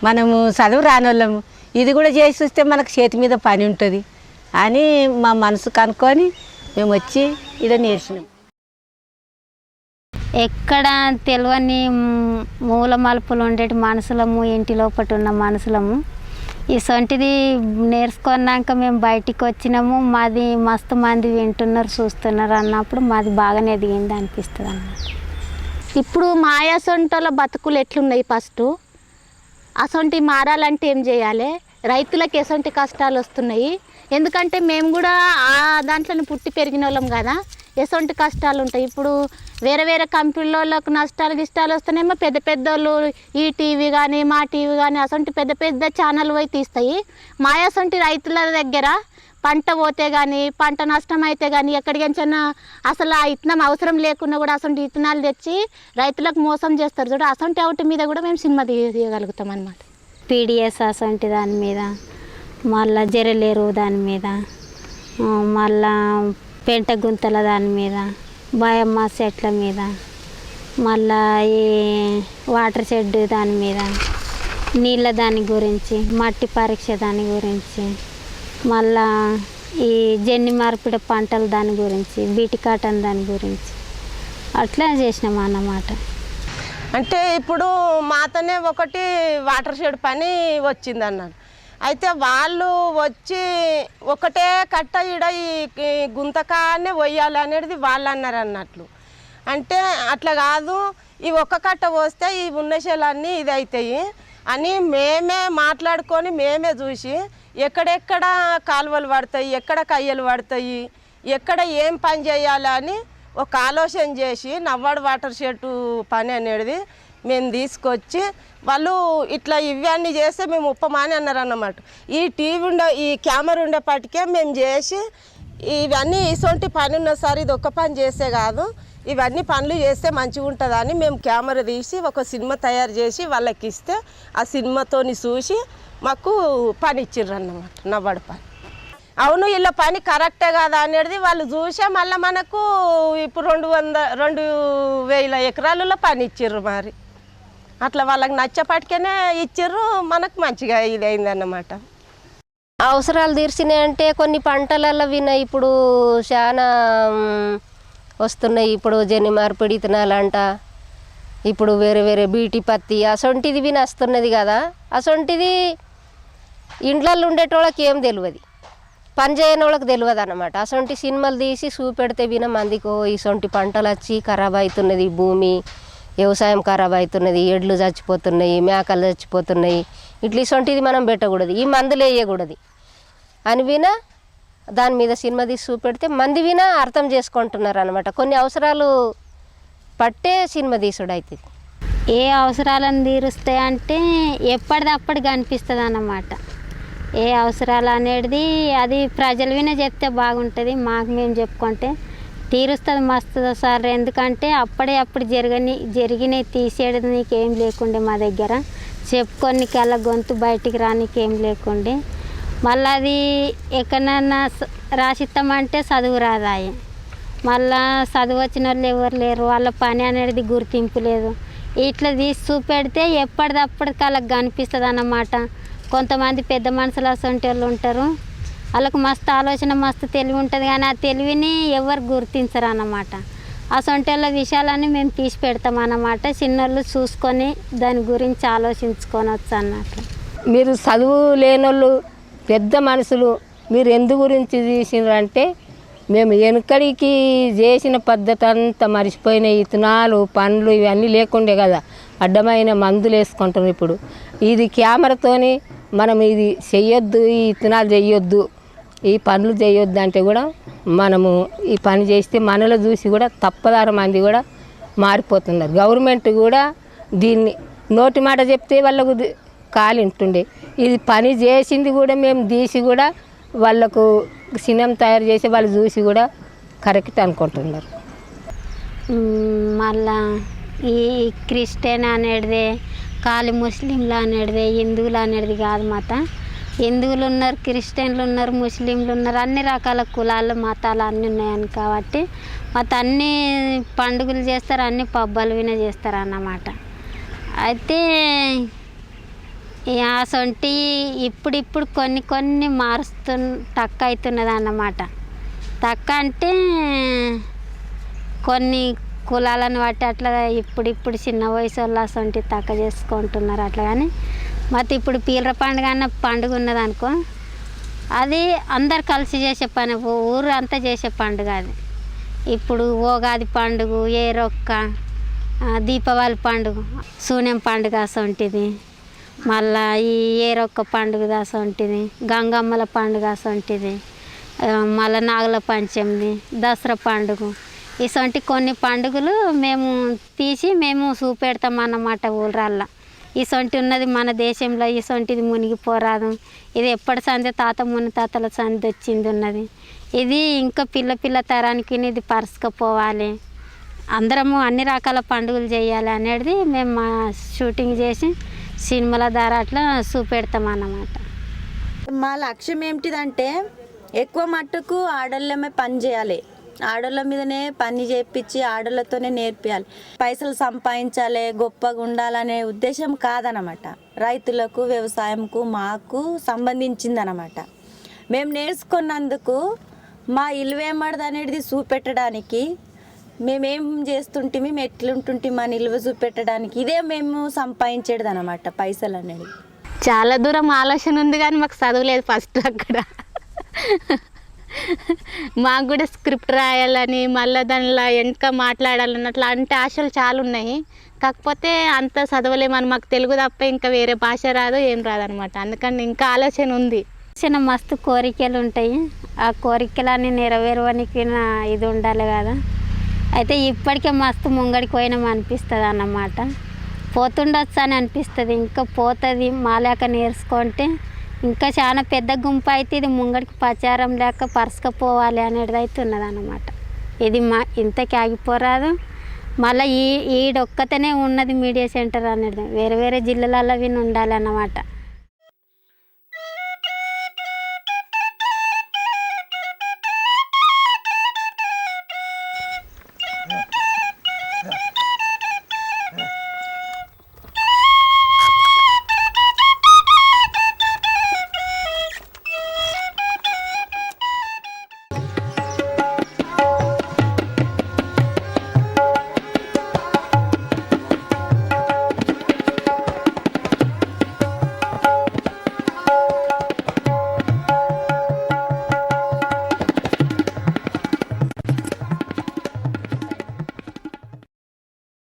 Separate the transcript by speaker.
Speaker 1: మనము చదువు రానోళ్ళము ఇది కూడా చేసి చూస్తే మనకు చేతి మీద పని ఉంటుంది అని మా మనసు కనుక్కొని మేము వచ్చి ఇది నేర్చినాం.
Speaker 2: ఎక్కడ తెలియని మూల మలుపులు ఉండేటి మనసులము, ఇంటి లోపల ఉన్న మనసులము ఇసొంటిది నేర్చుకున్నాక మేము బయటికి వచ్చినాము. మాది మస్తు మంది వింటున్నారు, చూస్తున్నారు అన్నప్పుడు మాది బాగానే ఎదిగింది అనిపిస్తుంది అన్నమాట.
Speaker 3: ఇప్పుడు మాయాసొంటల బతుకులు ఎట్లున్నాయి? ఫస్ట్ అసొంటి మారాలంటే ఏం చేయాలి? రైతులకు ఎసొంటి కష్టాలు వస్తున్నాయి? ఎందుకంటే మేము కూడా ఆ దాంట్లో పుట్టి పెరిగిన వాళ్ళం కదా, ఎసొంటి కష్టాలు ఉంటాయి. ఇప్పుడు వేరే వేరే కంపెనీలకు నష్టాలు గిష్టాలు వస్తున్నాయేమో పెద్ద పెద్ద వాళ్ళు ఈ టీవీ కానీ మా టీవీ కానీ అసొంటి పెద్ద పెద్ద ఛానల్ పోయి తీస్తాయి. మాయాసొంటి రైతుల దగ్గర పంట పోతే కానీ పంట నష్టం అయితే కానీ ఎక్కడికైనా అసలు ఆ ఇత్తనం అవసరం లేకున్నా కూడా అసొంటి ఇత్తనాలు తెచ్చి రైతులకు మోసం చేస్తారు చూడ. అసొంటి అవుట్ మీద కూడా మేము సినిమా తీయగలుగుతాం అన్నమాట.
Speaker 2: పీడిఎస్ అసొంటి దాని మీద, మళ్ళా జరలేరు దాని మీద, మళ్ళా పెంట గుంతల దాని మీద, బయోమాస్ చెట్ల మీద, మళ్ళా ఈ వాటర్ షెడ్ దాని మీద, నీళ్ళ దాని గురించి, మట్టి పరీక్ష దాని గురించి, మళ్ళా ఈ జెన్ని మార్పిడి పంటల దాని గురించి, బీటి కాటన్ దాని గురించి అట్లా చేసినాం అన్నమాట.
Speaker 4: అంటే ఇప్పుడు మాతోనే ఒకటి వాటర్ షెడ్ పని వచ్చింది అన్నాడు. అయితే వాళ్ళు వచ్చి ఒకటే కట్ట ఈడ ఈ గుంతకానే పోయాలి అనేది వాళ్ళు అన్నారు అన్నట్లు. అంటే అట్లా కాదు, ఈ ఒక్క కట్ట పోస్తే ఈ ఉన్నశలన్నీ ఇది అవుతాయి అని మేమే మాట్లాడుకొని మేమే చూసి ఎక్కడెక్కడ కాలువలు పడతాయి, ఎక్కడ కయ్యలు పడతాయి, ఎక్కడ ఏం పని చేయాలి అని ఒక ఆలోచన చేసి నవ్వాడు వాటర్ షెడ్ పని అనేది మేము తీసుకొచ్చి వాళ్ళు ఇట్లా ఇవన్నీ చేస్తే మేము ఉప్పమాని అన్నారు అన్నమాట. ఈ టీవీ ఈ కెమెరా ఉండేపటికే మేము చేసి ఇవన్నీ ఇసొంటి పని ఉన్న సార్ ఇది ఒక్క పని చేస్తే కాదు ఇవన్నీ పనులు చేస్తే మంచిగా ఉంటుందని మేము కెమెరా తీసి ఒక సినిమా తయారు చేసి వాళ్ళకి ఇస్తే ఆ సినిమాతోని చూసి మాకు పని ఇచ్చిర్రు అన్నమాట. నవ్వాడు పని అవును వీళ్ళ పని కరెక్టే కదా అనేది వాళ్ళు చూసే మళ్ళీ మనకు ఇప్పుడు 2,000 ఎకరాలలో పని ఇచ్చిర్రు. మరి అట్లా వాళ్ళకి నచ్చపటికనే ఇచ్చిర్రు, మనకు మంచిగా ఇది అయిందన్నమాట.
Speaker 5: అవసరాలు తీర్చినాయంటే కొన్ని పంటలలో విన ఇప్పుడు చాలా వస్తున్నాయి. ఇప్పుడు జెన్ని మార్పిడి ఇత్తనాలంట, ఇప్పుడు వేరే వేరే బీటీ పత్తి అసొంటిది విన వస్తున్నది కదా. అసొంటిది ఇండ్లలో ఉండేటోళ్ళకి ఏం తెలియదు, పని చేయని వాళ్ళకి తెలియదు అన్నమాట. అసొంటి సినిమాలు తీసి చూపెడితే విన మందికో ఇసొంటి పంటలు వచ్చి ఖరాబ్ అవుతున్నది, భూమి వ్యవసాయం ఖరాబ్ అవుతున్నది, ఎడ్లు చచ్చిపోతున్నాయి, మేకలు చచ్చిపోతున్నాయి, ఇట్లా ఇసొంటిది మనం పెట్టకూడదు, ఈ మందులు వేయకూడదు అని వినా దాని మీద సినిమా తీసి చూపెడితే మంది వినా అర్థం చేసుకుంటున్నారు అనమాట. కొన్ని అవసరాలు పట్టే సినిమా తీసుడు అవుతుంది.
Speaker 2: ఏ అవసరాలను తీరుస్తాయంటే ఎప్పటిదప్పటికి కనిపిస్తుంది అన్నమాట. ఏ అవసరాలు అనేది అది ప్రజలు వినే చెప్తే బాగుంటుంది, మాకు మేము చెప్పుకుంటే తీరుస్తుంది మస్తు సార్. ఎందుకంటే అప్పుడు జరిగినాయి తీసేయడం నీకేం లేకుండే మా దగ్గర, చెప్పుకొని కళ్ళ గొంతు బయటికి రానికేం లేకుండే. మళ్ళీ అది ఎక్కడన్నా రాసిస్తామంటే చదువు రాదాయి, మళ్ళా చదువు వచ్చిన వాళ్ళు ఎవరు లేరు, వాళ్ళ పని అనేది గుర్తింపు లేదు. ఇట్లా తీసి చూపెడితే ఎప్పటిదప్పటికి వాళ్ళకి కనిపిస్తుంది అన్నమాట. కొంతమంది పెద్ద మనుషులు అసంటి వాళ్ళు ఉంటారు, వాళ్ళకు మస్తు ఆలోచన మస్తు తెలివి ఉంటుంది, కానీ ఆ తెలివిని ఎవరు గుర్తించరు అన్నమాట. అసంటి వాళ్ళ విషయాలన్నీ మేము తీసి పెడతాం అన్నమాట. చిన్నోళ్ళు చూసుకొని దాని గురించి ఆలోచించుకోవచ్చు అన్నట్లు.
Speaker 5: మీరు చదువు లేనోళ్ళు పెద్ద మనుషులు మీరు ఎందు గురించి తీసినారంటే మేము వెనకడికి చేసిన పద్ధతి అంతా మర్చిపోయిన ఇత్తనాలు పండ్లు ఇవన్నీ లేకుండే కదా, అడ్డమైన మందులు వేసుకుంటున్నాం. ఇప్పుడు ఇది కెమెరాతోని మనం ఇది చెయ్యొద్దు, ఈ ఇత్తనాలు చెయ్యొద్దు, ఈ పనులు చేయొద్దు అంటే కూడా మనము ఈ పని చేస్తే మనలో చూసి కూడా తప్పదార మంది కూడా మారిపోతున్నారు. గవర్నమెంట్ కూడా దీన్ని నోటి మాట చెప్తే వాళ్ళకు కాలింటుండే, ఇది పని చేసింది కూడా మేము తీసి కూడా వాళ్ళకు సినిమా తయారు చేసి వాళ్ళు చూసి కూడా కరెక్ట్ అనుకుంటున్నారు.
Speaker 2: మళ్ళా ఈ క్రిస్టియన్ అనేది ఖాళీ ముస్లింలు అనేది హిందువులు అనేది కాదు మత. హిందువులు ఉన్నారు, క్రిస్టియన్లు ఉన్నారు, ముస్లింలు ఉన్నారు, అన్ని రకాల కులాలు మతాలు అన్నీ ఉన్నాయని కాబట్టి అన్ని పండుగలు చేస్తారు, అన్ని పబ్బాలు వినే చేస్తారు అన్నమాట. అయితే అసొంటి ఇప్పుడు కొన్ని తక్కువ అవుతున్నది అన్నమాట. తక్కువ అంటే కొన్ని కులాలను బట్టి అట్లా ఇప్పుడు చిన్న వయసు వాళ్ళు అసొంటి తక్కువ చేసుకుంటున్నారు అట్లా. కానీ మరి ఇప్పుడు పీర్ల పండుగ అన్న పండుగ ఉన్నది అనుకో, అది అందరు కలిసి చేసే పని, ఊరు అంతా చేసే పండుగ అది. ఇప్పుడు ఉగాది పండుగ, ఏరొక్క, దీపావళి పండుగ, శూన్యం పండుగ అసొంటిది, మళ్ళా ఈ ఏరొక్క పండుగ అసొంటిది, గంగమ్మల పండుగ అసొంటిది, మళ్ళీ నాగుల పంచమిది, దసరా పండుగ, ఇసొంటి కొన్ని పండుగలు మేము తీసి మేము చూపెడతాం అన్నమాట ఊళ్ళల్లో. ఇసొంటి ఉన్నది మన దేశంలో, ఇసొంటిది మునిగిపోరాదు, ఇది ఎప్పటి సందే తాత మునితాతల సంది వచ్చింది ఉన్నది, ఇది ఇంకా పిల్ల తరానికి ఇది పరుచుకుపోవాలి, అందరము అన్ని రకాల పండుగలు చేయాలి అనేది మేము మా షూటింగ్ చేసి సినిమాల ద్వారా అట్లా చూపెడతాం అన్నమాట.
Speaker 6: మా లక్ష్యం ఏమిటిదంటే ఎక్కువ మట్టుకు ఆడోళ్ళమే పని చేయాలి, ఆడోళ్ళ మీదనే పని చేయించి ఆడోళ్ళతోనే నేర్పియాలి, పైసలు సంపాదించాలి, గొప్పగా ఉండాలనే ఉద్దేశం కాదనమాట. రైతులకు వ్యవసాయంకు మాకు సంబంధించిందనమాట. మేము నేర్చుకున్నందుకు మా ఇల్వేమడది అనేది చూపెట్టడానికి, మేమేం చేస్తుంటే మేము ఎట్లుంటుంటే మా నిల్వ చూపెట్టడానికి ఇదే మేము సంపాదించేది అనమాట పైసలు అనేది.
Speaker 3: చాలా దూరం ఆలోచన ఉంది కానీ మాకు చదవలేదు ఫస్ట్ అక్కడ. మాకు కూడా స్క్రిప్ట్ రాయాలని, మళ్ళీ దానిలో వెనక మాట్లాడాలని అట్లా అంటే ఆశలు చాలా ఉన్నాయి. కాకపోతే అంత చదవలేమని, మాకు తెలుగు తప్ప ఇంకా వేరే భాష రాదు, ఏం రాదనమాట. అందుకని ఇంకా ఆలోచన ఉంది.
Speaker 2: చిన్న మస్తు కోరికలు ఉంటాయి, ఆ కోరికలన్నీ నెరవేరడానికి ఇది ఉండాలి కదా. అయితే ఇప్పటికే మస్తు ముంగడికి పోయినాం అనిపిస్తుంది అన్నమాట. పోతుండొచ్చు అని అనిపిస్తుంది, ఇంకా పోతుంది మాలేక నేర్చుకుంటే ఇంకా చాలా పెద్ద గుంపు అయితే ఇది ముంగడికి ప్రచారం లేక పరుచుకుపోవాలి అనేది అయితే ఉన్నది అన్నమాట. ఇది మా ఇంతకి ఆగిపోరాదు. మళ్ళీ ఈడొక్కతనే ఉన్నది మీడియా సెంటర్ అనేది, వేరే జిల్లాలలో విని ఉండాలి అన్నమాట.